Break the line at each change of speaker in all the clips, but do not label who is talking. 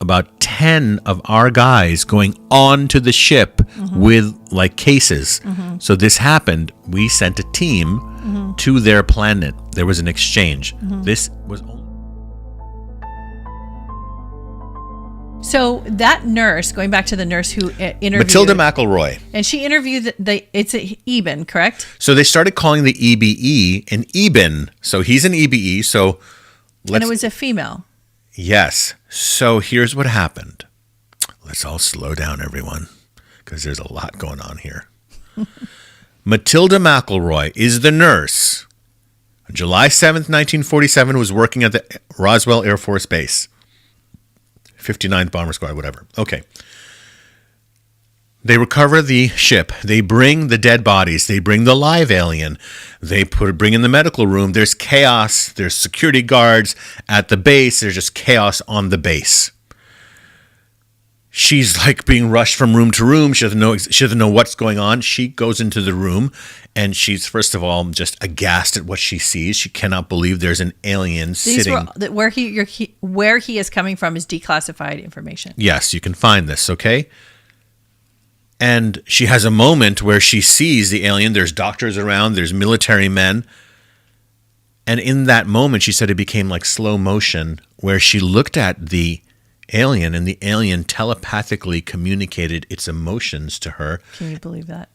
about 10 of our guys going onto the ship with like cases. So this happened. We sent a team to their planet. There was an exchange. This was only...
So that nurse, going back to the nurse who interviewed...
Matilda McElroy.
And she interviewed it's Eben, correct?
So they started calling the EBE an Eben. So he's an EBE. So
And it was a female.
Yes. So here's what happened. Let's all slow down, everyone, because there's a lot going on here. Matilda McElroy is the nurse. On July 7th, 1947, was working at the Roswell Air Force Base. 59th Bomber Squad, whatever. Okay. They recover the ship. They bring the dead bodies. They bring the live alien. They bring in the medical room. There's chaos. There's security guards at the base. There's just chaos on the base. She's like being rushed from room to room. She doesn't know what's going on. She goes into the room and she's, first of all, just aghast at what she sees. She cannot believe there's an alien sitting.
Where he is coming from is declassified information.
Yes, you can find this, okay? And she has a moment where she sees the alien. There's doctors around. There's military men. And in that moment, she said it became like slow motion, where she looked at the alien and the alien telepathically communicated its emotions to her.
Can you believe that?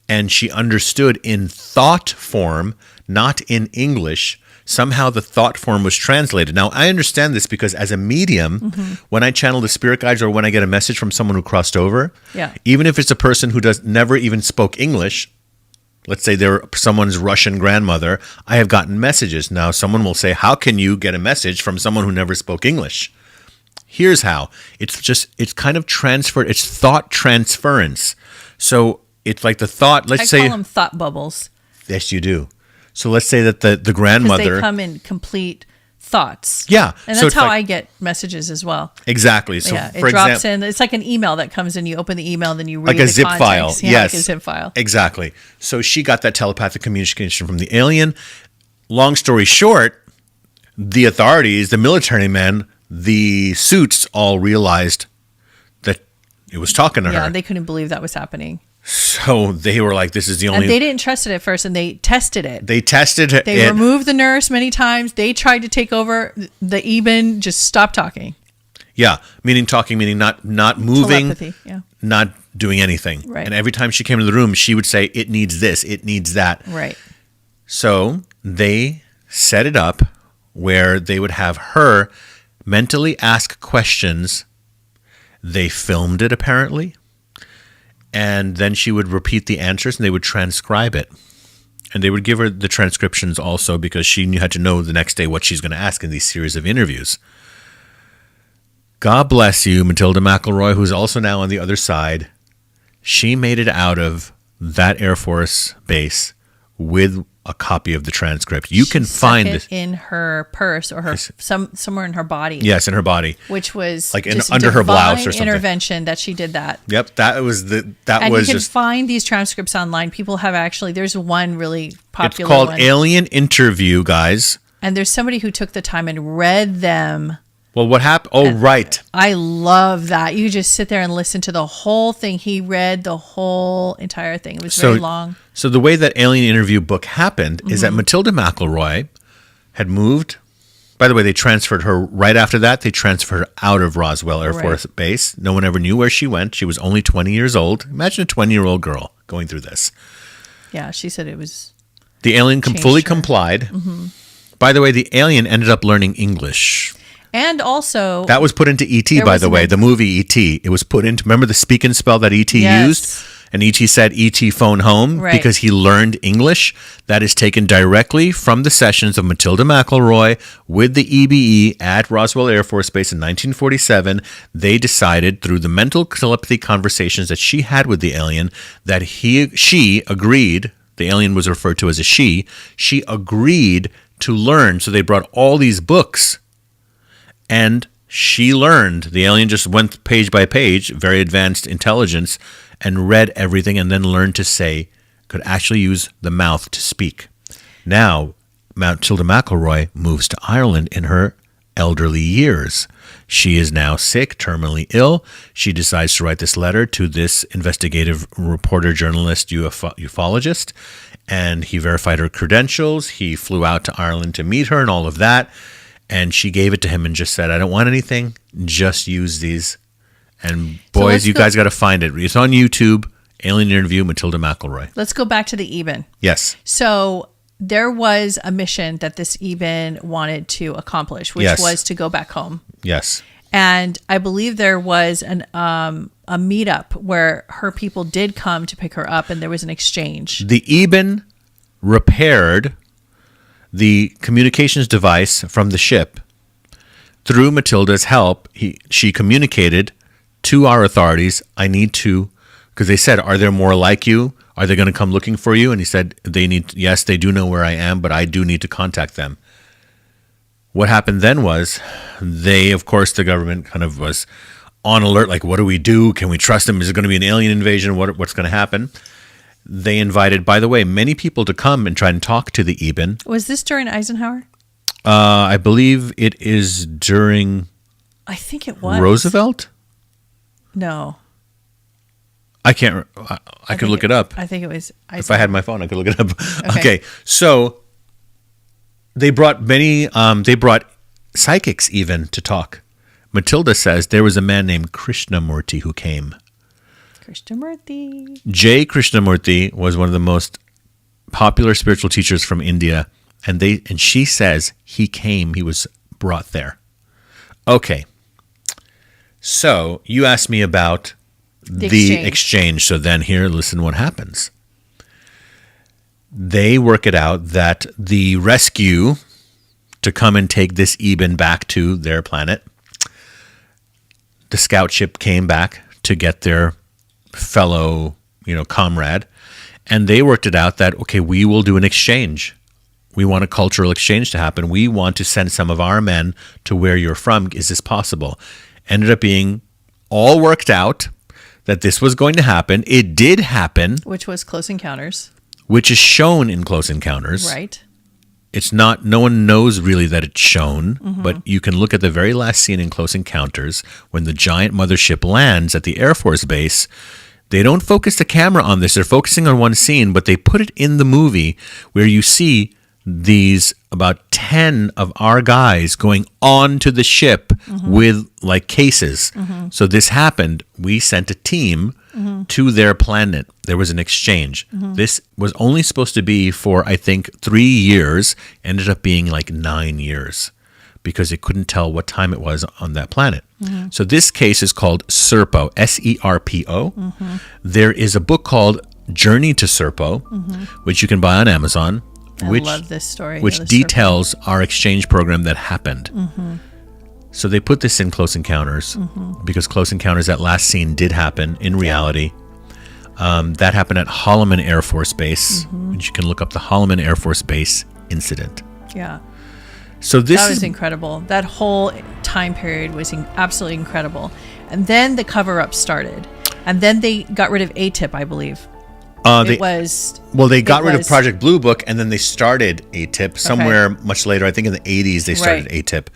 And she understood in thought form, not in English. Somehow the thought form was translated. Now, I understand this because as a medium, when I channel the spirit guides or when I get a message from someone who crossed over, even if it's a person who never even spoke English, let's say they're someone's Russian grandmother, I have gotten messages. Now, someone will say, how can you get a message from someone who never spoke English? Here's how. It's kind of transferred. It's thought transference. So it's like the thought, I call
them thought bubbles.
Yes, you do. So let's say that the grandmother...
Because they come in complete thoughts.
Yeah.
And that's how I get messages as well.
Exactly. So
it drops in. It's like an email that comes in. You open the email, then you read
like a zip
context.
file.
Yeah,
yes.
like a zip file.
Exactly. So she got that telepathic communication from the alien. Long story short, the authorities, the military men, the suits all realized that it was talking to her.
Yeah, they couldn't believe that was happening.
So they were like, this is the only...
And they didn't trust it at first, and they tested it.
They tested it.
They removed the nurse many times. They tried to take over. The Eben just stopped talking.
Yeah, meaning not moving,
telepathy, yeah.
Not doing anything.
Right.
And every time she came to the room, she would say, it needs this, it needs that.
Right.
So they set it up where they would have her mentally ask questions. They filmed it, apparently. And then she would repeat the answers and they would transcribe it. And they would give her the transcriptions also because she had to know the next day what she's going to ask in these series of interviews. God bless you, Matilda McElroy, who's also now on the other side. She made it out of that Air Force base with a copy of the transcript. You can find it
in her purse or her somewhere in her body.
Yes, in her body,
which was
like under her blouse or something.
Intervention that she did that.
Yep, that was
and you can find these transcripts online. People have actually. There's one really popular.
It's called Alien Interview, guys.
And there's somebody who took the time and read them.
Well, what happened? Oh, right.
I love that. You just sit there and listen to the whole thing. He read the whole entire thing. It was very long.
So the way that Alien Interview book happened is that Matilda McElroy had moved. By the way, they transferred her right after that. They transferred her out of Roswell Air Force Base. No one ever knew where she went. She was only 20 years old. Imagine a 20-year-old girl going through this.
Yeah, she said it was...
The alien fully complied. By the way, the alien ended up learning English.
And also...
That was put into E.T., by the way, the movie E.T. It was put into... Remember the speak and spell that E.T. used? And E.T. said, E.T. phone home because he learned English. That is taken directly from the sessions of Matilda McElroy with the EBE at Roswell Air Force Base in 1947. They decided through the mental telepathy conversations that she had with the alien that she agreed, the alien was referred to as a she agreed to learn. So they brought all these books and she learned. The alien just went page by page, very advanced intelligence, and read everything and then learned to say, could actually use the mouth to speak. Now, Matilda McElroy moves to Ireland in her elderly years. She is now sick, terminally ill. She decides to write this letter to this investigative reporter, journalist, ufologist, and he verified her credentials. He flew out to Ireland to meet her and all of that, and she gave it to him and just said, I don't want anything, just use these. And boys, you guys got to find it. It's on YouTube, Alien Interview, Matilda McElroy.
Let's go back to the Eben.
Yes.
So there was a mission that this Eben wanted to accomplish, which was to go back home.
Yes.
And I believe there was a meetup where her people did come to pick her up, and there was an exchange.
The Eben repaired the communications device from the ship. Through Matilda's help, she communicated to our authorities, I need to, because they said, are there more like you? Are they going to come looking for you? And he said, yes, they do know where I am, but I do need to contact them. What happened then was of course, the government kind of was on alert, like, what do we do? Can we trust them? Is it going to be an alien invasion? What's going to happen? They invited, by the way, many people to come and try and talk to the Eben.
Was this during Eisenhower?
I believe it is during...
I think it was.
Roosevelt?
No.
I can't... I could look it up.
I think it was Eisenhower.
If I had my phone, I could look it up. Okay. So they brought they brought psychics even to talk. Matilda says there was a man named Krishnamurti who came.
Krishnamurti.
J. Krishnamurti was one of the most popular spiritual teachers from India, and she says he came, he was brought there. Okay. So you asked me about the exchange. So then here, listen what happens. They work it out that the rescue to come and take this Eben back to their planet, the scout ship came back to get their fellow, comrade, and they worked it out that, okay, we will do an exchange. We want a cultural exchange to happen. We want to send some of our men to where you're from. Is this possible? Ended up being all worked out that this was going to happen. It did happen.
Which was Close Encounters.
Which is shown in Close Encounters.
Right.
It's not, no one knows really that it's shown, but you can look at the very last scene in Close Encounters when the giant mothership lands at the Air Force Base. They don't focus the camera on this. They're focusing on one scene, but they put it in the movie where you see these about 10 of our guys going onto the ship with like cases. So this happened. We sent a team to their planet. There was an exchange. This was only supposed to be for, I think, 3 years. Ended up being like 9 years because it couldn't tell what time it was on that planet. So this case is called Serpo, Serpo. There is a book called Journey to Serpo, which you can buy on Amazon.
I love this story.
Which details our exchange program that happened. So they put this in Close Encounters because Close Encounters, that last scene did happen in reality. That happened at Holloman Air Force Base. Which you can look up the Holloman Air Force Base incident.
Yeah.
So that
was incredible. That whole time period was absolutely incredible. And then the cover-up started. And then they got rid of ATIP, I believe. They got rid of Project Blue Book, and then they started ATIP somewhere much later. I think in the 80s they started ATIP.